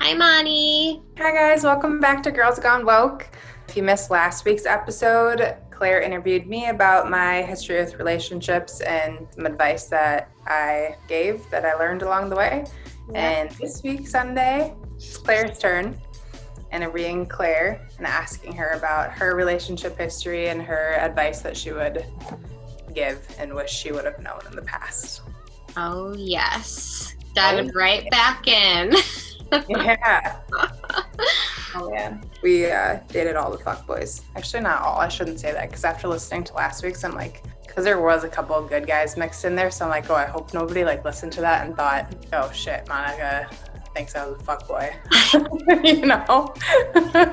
Hi, Moni. Hi guys, welcome back to Girls Gone Woke. If you missed last week's episode, Claire interviewed me about my history with relationships and some advice that I gave that I learned along the way. Yeah. And this week, Sunday, it's Claire's turn, interviewing Claire and asking her about her relationship history and her advice that she would give and wish she would have known in the past. Oh, yes. Diving right back in. Yeah. Oh, yeah. We dated all the fuckboys. Actually, not all. I shouldn't say that because after listening to last week's, I'm like, because there was a couple of good guys mixed in there. So I'm like, oh, I hope nobody listened to that and thought, oh shit, Monica thinks I was a fuckboy. You know?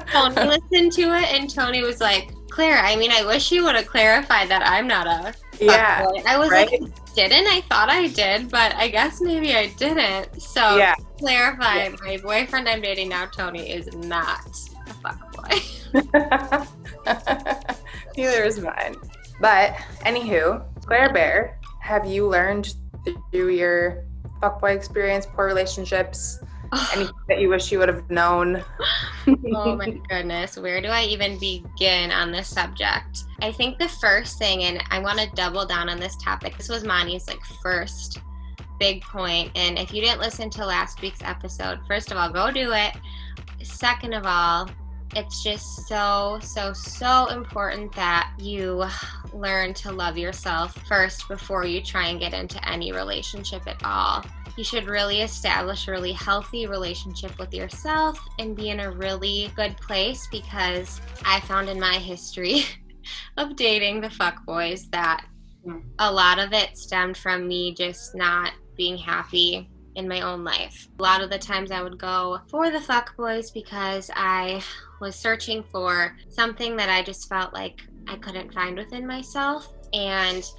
Tony listened to it and Tony was like, Claire, I wish you would have clarified that I'm not a fuckboy. I was right? like, didn't? I thought I did, but I guess maybe I didn't. So clarify, my boyfriend I'm dating now, Tony, is not a fuckboy. Neither is mine. But anywho, Claire Bear, have you learned through your fuckboy experience, poor relationships, anything that you wish you would have known? Oh my goodness, where do I even begin on this subject? I think the first thing, and I want to double down on this topic, this was Moni's first big point, and if you didn't listen to last week's episode, first of all, go do it. Second of all, it's just so important that you learn to love yourself first before you try and get into any relationship at all. You should really establish a really healthy relationship with yourself and be in a really good place, because I found in my history of dating the fuckboys that a lot of it stemmed from me just not being happy in my own life. A lot of the times I would go for the fuckboys because I was searching for something that I just felt like I couldn't find within myself, and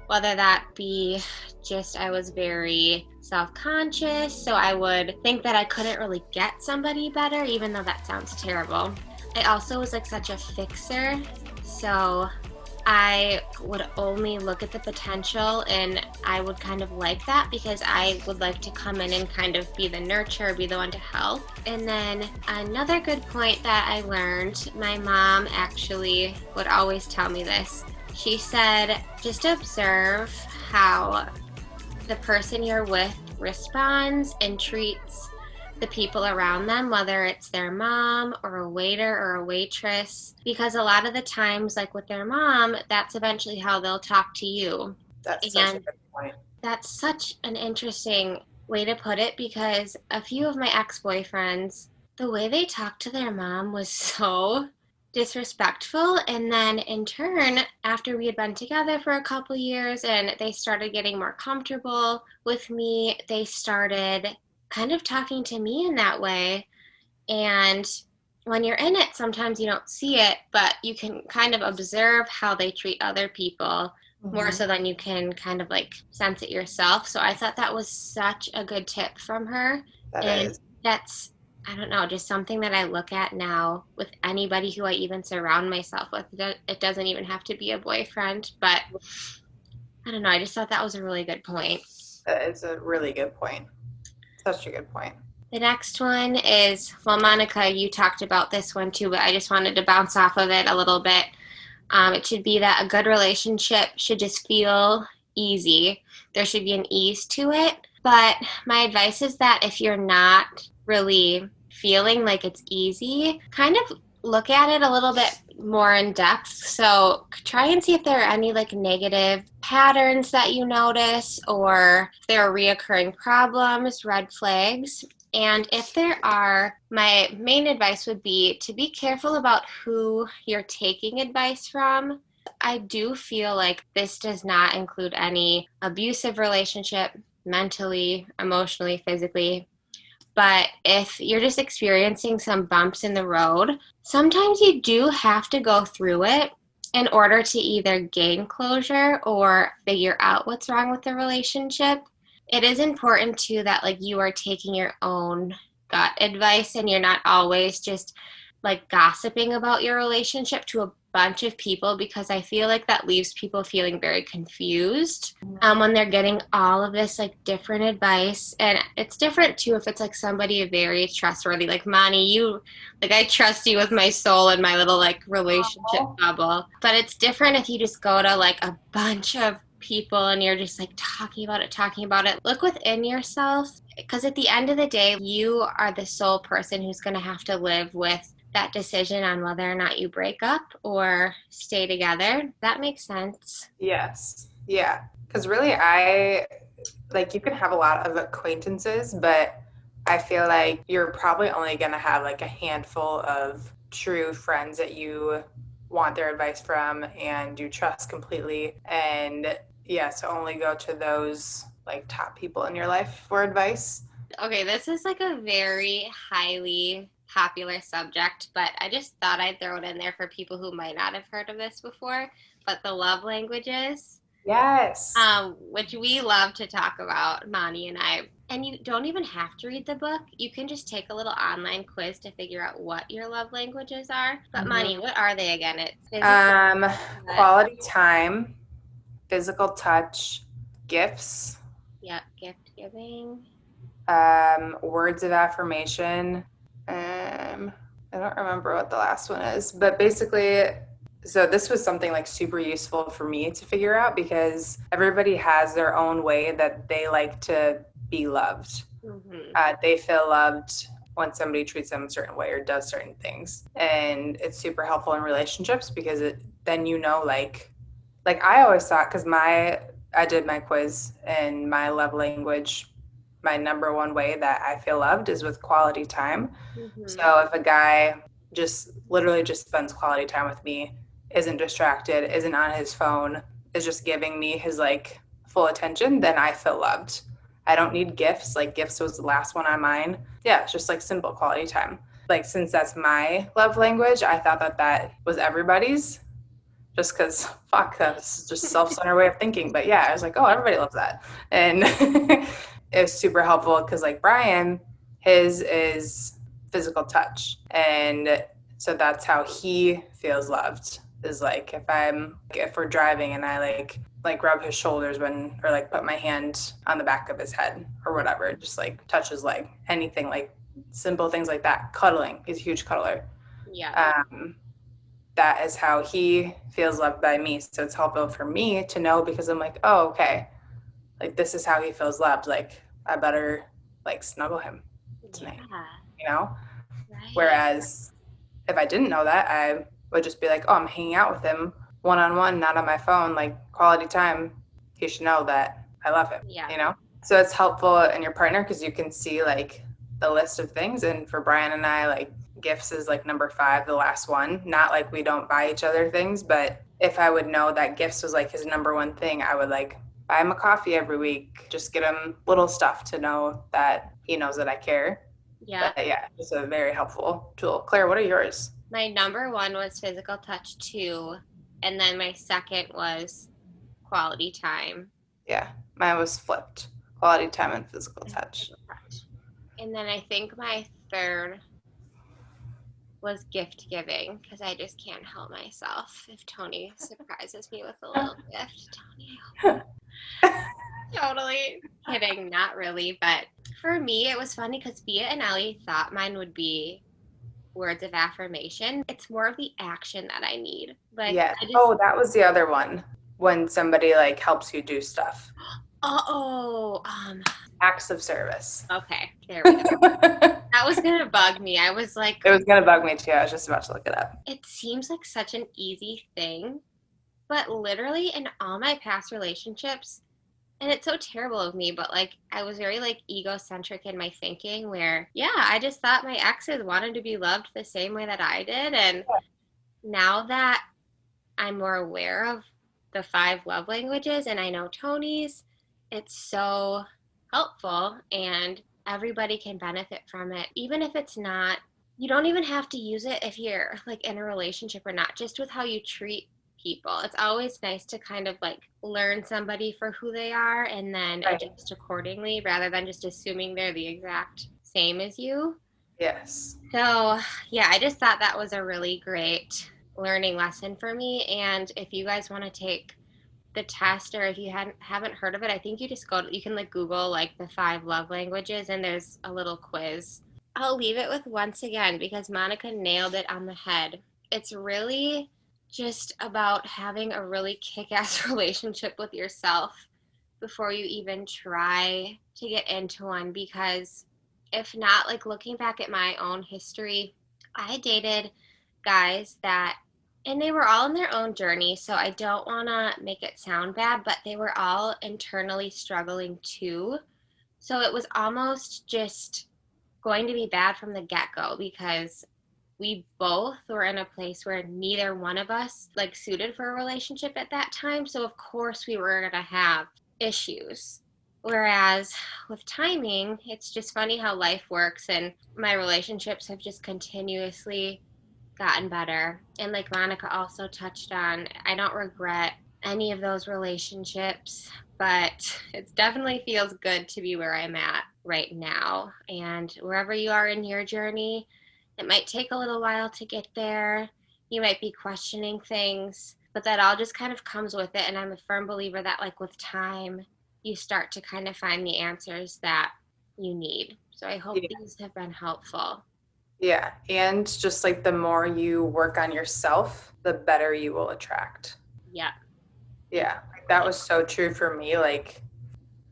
whether that be just I was very self-conscious, so I would think that I couldn't really get somebody better, even though that sounds terrible. I also was such a fixer, so I would only look at the potential, and I would kind of like that because I would like to come in and kind of be the nurturer, be the one to help. And then another good point that I learned, my mom actually would always tell me this. She said, just observe how the person you're with responds and treats the people around them, whether it's their mom or a waiter or a waitress, because a lot of the times, with their mom, that's eventually how they'll talk to you. That's such a good point. That's such an interesting way to put it, because a few of my ex-boyfriends, the way they talked to their mom was so disrespectful, and then in turn, after we had been together for a couple years and they started getting more comfortable with me, they started kind of talking to me in that way. And when you're in it, sometimes you don't see it, but you can kind of observe how they treat other people more so than you can kind of sense it yourself. So I thought that was such a good tip from her. That's, I don't know, just something that I look at now with anybody who I even surround myself with. It doesn't even have to be a boyfriend, but I don't know, I just thought that was a really good point. That is a really good point. Such a good point. The next one is, well, Monica, you talked about this one too, but I just wanted to bounce off of it a little bit. It should be that a good relationship should just feel easy. There should be an ease to it. But my advice is that if you're not really feeling like it's easy, kind of look at it a little bit more in depth. So try and see if there are any negative patterns that you notice, or if there are reoccurring problems, red flags. And if there are, my main advice would be to be careful about who you're taking advice from. I do feel like this does not include any abusive relationship, mentally, emotionally, physically. But if you're just experiencing some bumps in the road, sometimes you do have to go through it in order to either gain closure or figure out what's wrong with the relationship. It is important too that you are taking your own gut advice and you're not always just gossiping about your relationship to a bunch of people because I feel like that leaves people feeling very confused when they're getting all of this like different advice. And it's different too if it's like somebody very trustworthy, like Mani, you, like I trust you with my soul and my little like relationship bubble. But it's different if you just go to like a bunch of people and you're just like talking about it. Look within yourself, because at the end of the day, you are the sole person who's going to have to live with that decision on whether or not you break up or stay together. That makes sense. Yes. Yeah. Because really, you can have a lot of acquaintances, but I feel like you're probably only going to have like a handful of true friends that you want their advice from and you trust completely. And yeah, so only go to those like top people in your life for advice. Okay, this is like a very highly popular subject, but I just thought I'd throw it in there for people who might not have heard of this before. But the love languages, Yes. which we love to talk about, Mani and I. And you don't even have to read the book. You can just take a little online quiz to figure out what your love languages are. But Mani, what are they again? It's Quality time, physical touch, gifts, yep, gift giving. words of affirmation. I don't remember what the last one is, but basically, so this was something like super useful for me to figure out because everybody has their own way that they like to be loved. They feel loved when somebody treats them a certain way or does certain things, and it's super helpful in relationships because then like I always thought, because I did my quiz and my love language, my number one way that I feel loved is with quality time. So if a guy literally just spends quality time with me, isn't distracted, isn't on his phone, is just giving me his like full attention, then I feel loved. I don't need gifts. Like gifts was the last one on mine. Yeah, it's just like simple quality time. Like since that's my love language, I thought that was everybody's. Just because, fuck, that's just self-centered way of thinking. But yeah, I was like, oh, everybody loves that. And it was super helpful because like Brian, his is physical touch. And so that's how he feels loved is like if we're driving and I like rub his shoulders or like put my hand on the back of his head or whatever, just like touch his leg, anything like simple things like that. Cuddling, he's a huge cuddler. Yeah. That is how he feels loved by me. So it's helpful for me to know because I'm like, oh, okay. Like this is how he feels loved. Like I better like snuggle him tonight, you know? Right. Whereas if I didn't know that, I would just be like, oh, I'm hanging out with him one-on-one, not on my phone, like quality time. He should know that I love him, you know? So it's helpful in your partner because you can see like the list of things. And for Brian and I, like gifts is like number 5, the last one. Not like we don't buy each other things, but if I would know that gifts was like his number one thing, I would like buy him a coffee every week, just get him little stuff to know that he knows that I care. Yeah. But yeah, it's a very helpful tool. Claire, what are yours? My number 1 was physical touch 2, and then my second was quality time. Yeah, mine was flipped. Quality time and physical touch. And then I think my third was gift giving because I just can't help myself. If Tony surprises me with a little gift, Tony, totally kidding, not really. But for me, it was funny because Bea and Ellie thought mine would be words of affirmation. It's more of the action that I need. Like, yeah. That was the other one. When somebody like helps you do stuff. Acts of service. Okay, there we go. That was gonna bug me. I was like, it was gonna bug me too. I was just about to look it up. It seems like such an easy thing, but literally in all my past relationships, and it's so terrible of me, but like I was very like egocentric in my thinking where, yeah, I just thought my exes wanted to be loved the same way that I did. And now that I'm more aware of the 5 love languages and I know Tony's, it's so helpful and everybody can benefit from it. Even if it's not, you don't even have to use it if you're like in a relationship or not, just with how you treat people. It's always nice to kind of like learn somebody for who they are and then adjust accordingly rather than just assuming they're the exact same as you. Yes. So yeah, I just thought that was a really great learning lesson for me. And if you guys want to take the test, or if you haven't heard of it, I think you can like Google like the 5 love languages, and there's a little quiz. I'll leave it with once again because Monica nailed it on the head. It's really just about having a really kick-ass relationship with yourself before you even try to get into one, because if not, like looking back at my own history, I dated guys that, and they were all in their own journey, so I don't want to make it sound bad, but they were all internally struggling too. So it was almost just going to be bad from the get-go because we both were in a place where neither one of us like suited for a relationship at that time. So of course we were going to have issues. Whereas with timing, it's just funny how life works, and my relationships have just continuously gotten better. And like Monica also touched on, I don't regret any of those relationships, but it definitely feels good to be where I'm at right now. And wherever you are in your journey, it might take a little while to get there. You might be questioning things, but that all just kind of comes with it. And I'm a firm believer that, like, with time, you start to kind of find the answers that you need. So I hope Yeah. these have been helpful. Yeah. And just like the more you work on yourself, the better you will attract. Yeah. Yeah. Like that was so true for me. Like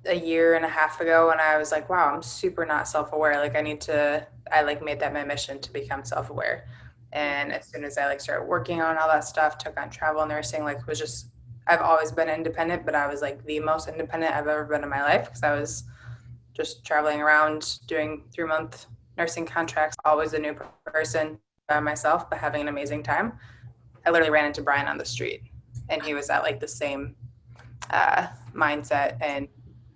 a year and a half ago when I was like, wow, I'm super not self-aware. Like I like made that my mission to become self-aware. And as soon as I like started working on all that stuff, took on travel nursing, like was just, I've always been independent, but I was like the most independent I've ever been in my life because I was just traveling around doing 3-month nursing contracts, always a new person by myself, but having an amazing time. I literally ran into Brian on the street and he was at like the same mindset and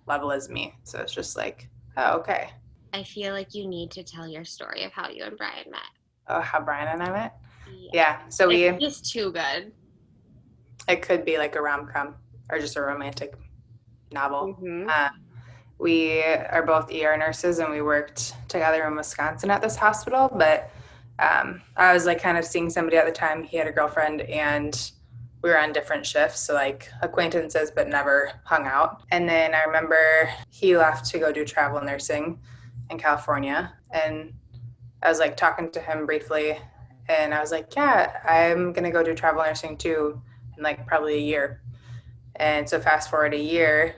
level as me. So it's just like, oh, okay. I feel like you need to tell your story of how you and Brian met. Oh, how Brian and I met? Yeah. Yeah. So It's just too good. it could be like a rom-com or just a romantic novel. Mm-hmm. We are both ER nurses and we worked together in Wisconsin at this hospital, but I was like kind of seeing somebody at the time. He had a girlfriend and we were on different shifts, so like acquaintances, but never hung out. And then I remember he left to go do travel nursing in California. And I was like talking to him briefly and I was like, yeah, I'm going to go do travel nursing too in like probably a year. And so fast forward a year,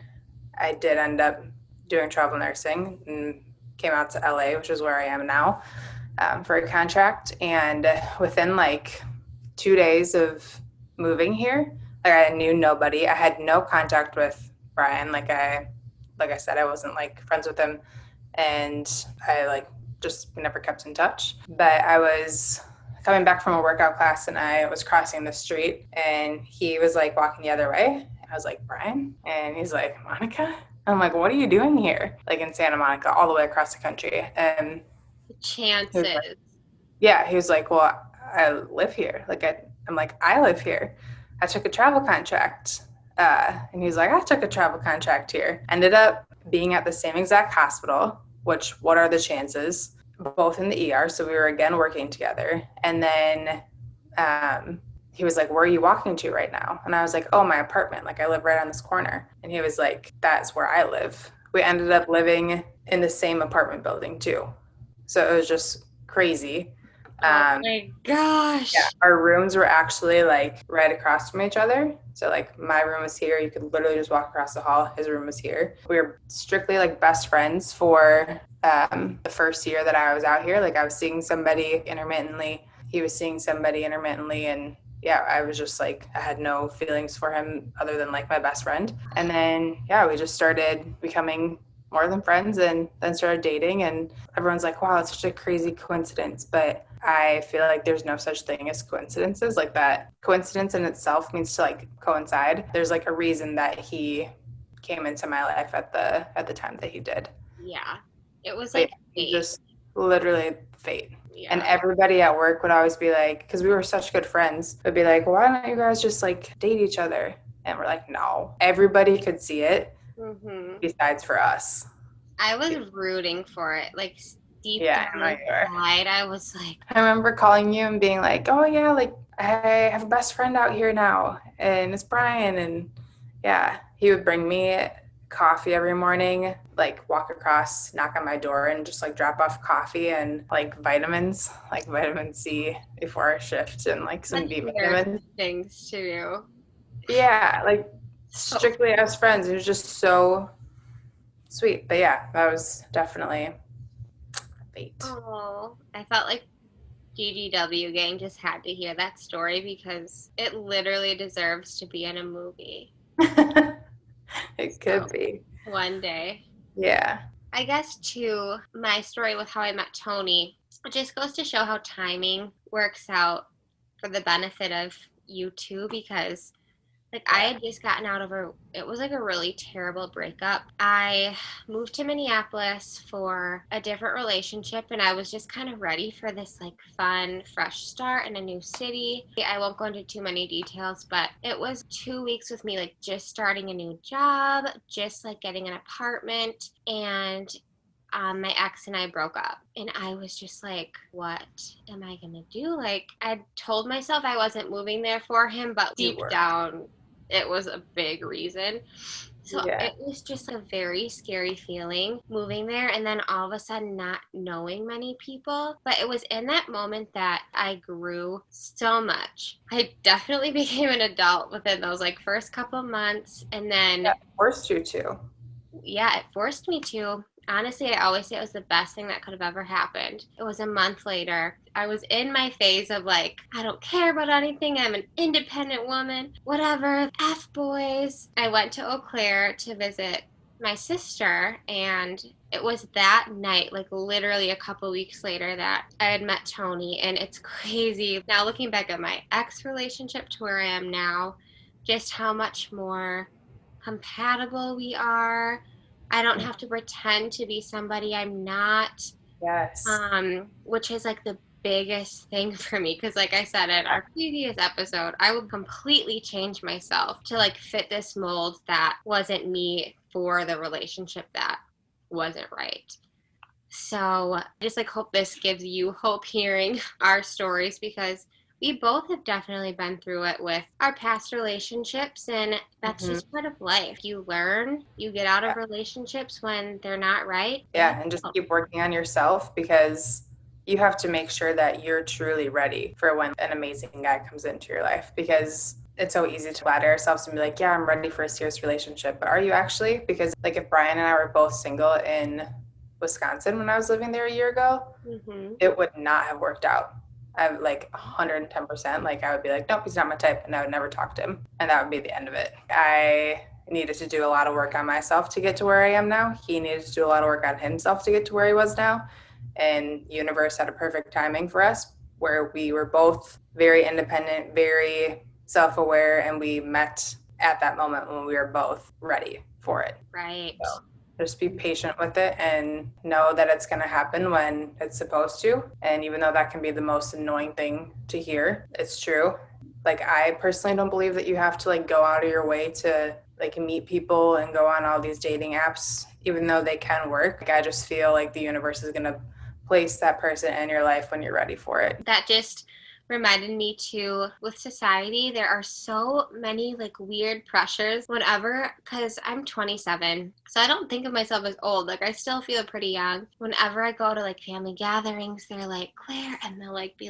I did end up doing travel nursing and came out to LA, which is where I am now, for a contract. And within like 2 days of moving here, like I knew nobody. I had no contact with Brian. Like I said, I wasn't like friends with him, and I like just never kept in touch. But I was coming back from a workout class and I was crossing the street and he was like walking the other way. I was like, Brian? And he's like, Monica? I'm like, what are you doing here? Like in Santa Monica, all the way across the country. And he was like, Chances. yeah, he was like, well, I live here. Like I'm like, I live here. I took a travel contract. And he's like, I took a travel contract here. Ended up being at the same exact hospital, which what are the chances? Both in the ER. So we were again working together. And then he was like, where are you walking to right now? And I was like, oh, my apartment. Like I live right on this corner. And he was like, that's where I live. We ended up living in the same apartment building too. So it was just crazy. Oh my gosh. Yeah, our rooms were actually like right across from each other. So like my room was here. You could literally just walk across the hall. His room was here. We were strictly like best friends for the first year that I was out here. Like I was seeing somebody intermittently. He was seeing somebody intermittently. And yeah, I was just like, I had no feelings for him other than like my best friend. And then, yeah, we just started becoming more than friends and then started dating. And everyone's like, wow, that's such a crazy coincidence. But I feel like there's no such thing as coincidences. Like that coincidence in itself means to like coincide. There's like a reason that he came into my life at the time that he did. Yeah. It was But like yeah, fate. just literally fate. Yeah. And everybody at work would always be like, because we were such good friends, would be like, why don't you guys just like date each other? And we're like, no. Everybody could see it Mm-hmm. besides for us. I was rooting for it. Like deep Yeah, down I know you are. inside, I was like, I remember calling you and being like, oh yeah, like I have a best friend out here now, and it's Brian. And yeah, he would bring me coffee every morning, like walk across, knock on my door, and just like drop off coffee and like vitamins, like vitamin C before our shift, and like some Such B weird vitamins. things to do. Yeah, like So, strictly as friends. It was just so sweet. But yeah, that was definitely fate. oh, I felt like GGW gang just had to hear that story because it literally deserves to be in a movie. It So, could be. one day. Yeah. I guess, too, my story with how I met Tony, it just goes to show how timing works out for the benefit of you too, because like I Yeah. had just gotten out of it was like a really terrible breakup. I moved to Minneapolis for a different relationship and I was just kind of ready for this like fun, fresh start in a new city. I won't go into too many details, but it was 2 weeks with me like just starting a new job, just like getting an apartment, and my ex and I broke up. And I was just like, what am I going to do? Like, I told myself I wasn't moving there for him, but You deep were. down, it was a big reason. So Yeah. it was just a very scary feeling moving there and then all of a sudden not knowing many people. But it was in that moment that I grew so much. I definitely became an adult within those like first couple months. And then, That forced you to. yeah, it forced me to. Honestly, I always say it was the best thing that could have ever happened. It was a month later. I was in my phase of like, I don't care about anything. I'm an independent woman. Whatever. F boys. I went to Eau Claire to visit my sister, and it was that night, like literally a couple weeks later, that I had met Tony. And it's crazy. Now, looking back at my ex relationship to where I am now, just how much more compatible we are. I don't have to pretend to be somebody I'm not, Yes. which is like the biggest thing for me. Because, like I said in our previous episode, I would completely change myself to like fit this mold that wasn't me for the relationship that wasn't right. So, I just like hope this gives you hope hearing our stories because we both have definitely been through it with our past relationships, and that's Hmm. just part of life. You learn, you get out Yeah. of relationships when they're not right. And Yeah. And just keep working on yourself because you have to make sure that you're truly ready for when an amazing guy comes into your life because it's so easy to flatter ourselves and be like, yeah, I'm ready for a serious relationship. But are you actually? Because, like, if Brian and I were both single in Wisconsin when I was living there a year ago, hmm it would not have worked out. I'm like 110%. Like, I would be like, nope, he's not my type. And I would never talk to him. And that would be the end of it. I needed to do a lot of work on myself to get to where I am now. He needed to do a lot of work on himself to get to where he was now. And universe had a perfect timing for us where we were both very independent, very self-aware, and we met at that moment when we were both ready for it. right. So just be patient with it and know that it's going to happen when it's supposed to. And even though that can be the most annoying thing to hear, it's true. Like, I personally don't believe that you have to like go out of your way to like meet people and go on all these dating apps, even though they can work. Like, I just feel like the universe is going to place that person in your life when you're ready for it. That just reminded me too, with society there are so many like weird pressures whenever, because I'm 27, so I don't think of myself as old. Like I still feel pretty young. Whenever I go to like family gatherings, they're like, Claire, and they'll like be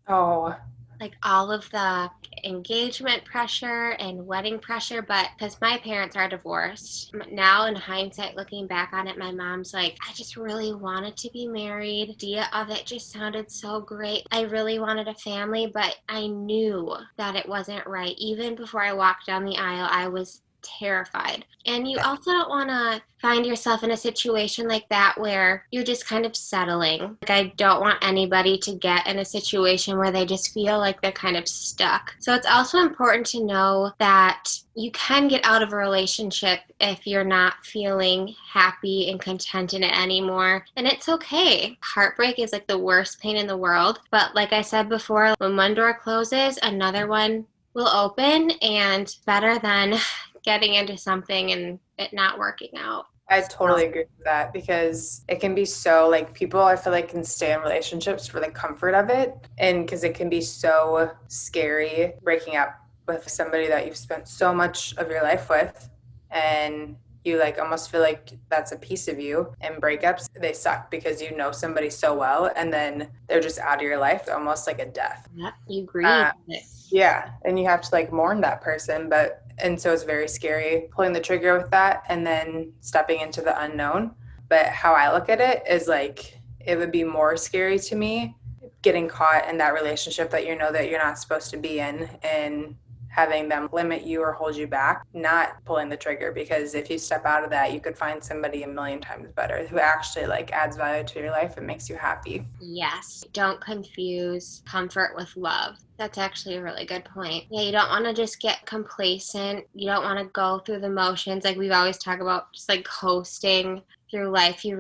Oh, like all of the engagement pressure and wedding pressure. But because my parents are divorced now, in hindsight looking back on it, my mom's like, I just really wanted to be married. The idea of it just sounded so great. I really wanted a family, but I knew that it wasn't right. Even before I walked down the aisle, I was terrified. And you also don't want to find yourself in a situation like that where you're just kind of settling. Like, I don't want anybody to get in a situation where they just feel like they're kind of stuck. So it's also important to know that you can get out of a relationship if you're not feeling happy and content in it anymore. And it's okay. Heartbreak is like the worst pain in the world. But like I said before, when one door closes, another one will open, and better than getting into something and it not working out. I totally agree with that because it can be so like people I feel like can stay in relationships for the comfort of it and because it can be so scary breaking up with somebody that you've spent so much of your life with and you like almost feel like that's a piece of you and breakups they suck because you know somebody so well and then they're just out of your life almost like a death. Yep, you grieve it. Yeah, and you have to like mourn that person, but and so it's very scary pulling the trigger with that and then stepping into the unknown. But how I look at it is like it would be more scary to me getting caught in that relationship that you know that you're not supposed to be in and having them limit you or hold you back, not pulling the trigger because if you step out of that, you could find somebody a million times better who actually like adds value to your life and makes you happy. Yes. Don't confuse comfort with love. That's actually a really good point. Yeah, you don't want to just get complacent. You don't want to go through the motions like we've always talked about, just like coasting through life. You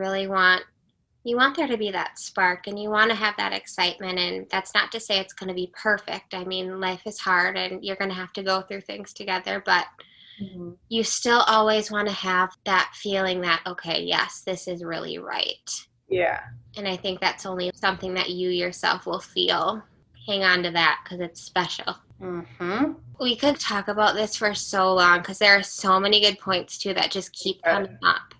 want there to be that spark and you want to have that excitement. And that's not to say it's going to be perfect. I mean, life is hard and you're going to have to go through things together, but Mm-hmm. you still always want to have that feeling that, okay, yes, this is really right. Yeah. And I think that's only something that you yourself will feel. Hang on to that because it's special. Mm-hmm. We could talk about this for so long because there are so many good points too that just keep coming up.